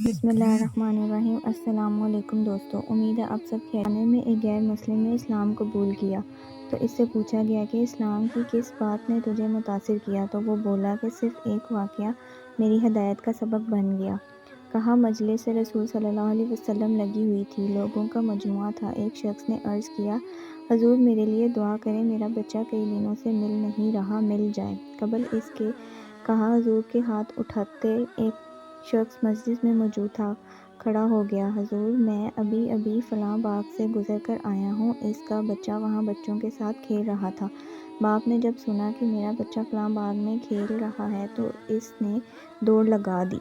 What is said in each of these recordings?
بسم اللہ الرحمن الرحیم۔ السلام علیکم دوستو، امید ہے آپ سب خیر میں ایک غیر مسلم نے اسلام قبول کیا تو اس سے پوچھا گیا کہ اسلام کی کس بات نے تجھے متاثر کیا تو وہ بولا کہ صرف ایک واقعہ میری ہدایت کا سبب بن گیا۔ کہا مجلس رسول صلی اللہ علیہ وسلم لگی ہوئی تھی، لوگوں کا مجموعہ تھا۔ ایک شخص نے عرض کیا، حضور میرے لیے دعا کریں، میرا بچہ کئی دنوں سے مل نہیں رہا، مل جائے۔ قبل اس کے کہا حضور کے ہاتھ اٹھاتے ایک شخص مسجد میں موجود تھا کھڑا ہو گیا، حضور میں ابھی فلاں باغ سے گزر کر آیا ہوں، اس کا بچہ وہاں بچوں کے ساتھ کھیل رہا تھا۔ باپ نے جب سنا کہ میرا بچہ فلاں باغ میں کھیل رہا ہے تو اس نے دوڑ لگا دی۔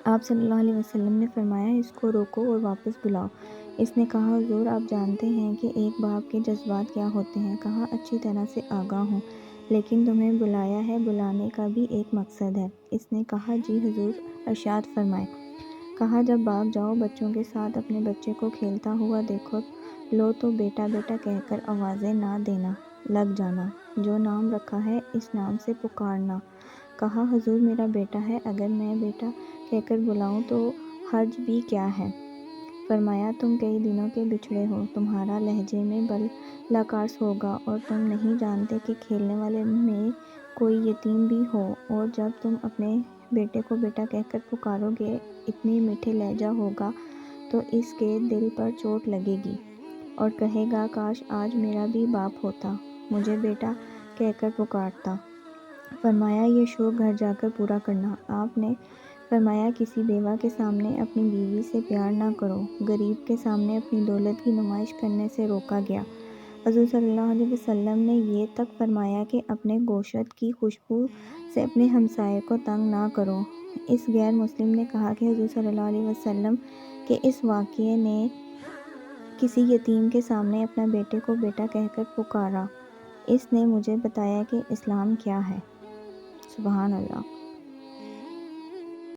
آپ صلی اللہ علیہ وسلم نے فرمایا اس کو روکو اور واپس بلاؤ۔ اس نے کہا حضور آپ جانتے ہیں کہ ایک باپ کے جذبات کیا ہوتے ہیں؟ کہا اچھی طرح سے آگاہ ہوں، لیکن تمہیں بلایا ہے، بلانے کا بھی ایک مقصد ہے۔ اس نے کہا جی حضور ارشاد فرمائیں۔ کہا جب باغ جاؤ بچوں کے ساتھ اپنے بچے کو کھیلتا ہوا دیکھو لو تو بیٹا بیٹا کہہ کر آوازیں نہ دینا، لگ جانا، جو نام رکھا ہے اس نام سے پکارنا۔ کہا حضور میرا بیٹا ہے، اگر میں بیٹا کہہ کر بلاؤں تو حرج بھی کیا ہے؟ فرمایا تم کئی دنوں کے بچھڑے ہو، تمہارا لہجے میں بل لاکارس ہوگا اور تم نہیں جانتے کہ کھیلنے والے میں کوئی یتیم بھی ہو، اور جب تم اپنے بیٹے کو بیٹا کہہ کر پکارو گے اتنی میٹھے لہجہ ہوگا تو اس کے دل پر چوٹ لگے گی اور کہے گا کاش آج میرا بھی باپ ہوتا، مجھے بیٹا کہہ کر پکارتا۔ فرمایا یہ شوق گھر جا کر پورا کرنا۔ آپ نے فرمایا کسی بیوہ کے سامنے اپنی بیوی سے پیار نہ کرو، غریب کے سامنے اپنی دولت کی نمائش کرنے سے روکا گیا۔ حضور صلی اللہ علیہ وسلم نے یہ تک فرمایا کہ اپنے گوشت کی خوشبو سے اپنے ہمسائے کو تنگ نہ کرو۔ اس غیر مسلم نے کہا کہ حضور صلی اللہ علیہ وسلم کے اس واقعے نے کسی یتیم کے سامنے اپنا بیٹے کو بیٹا کہہ کر پکارا، اس نے مجھے بتایا کہ اسلام کیا ہے۔ سبحان اللہ۔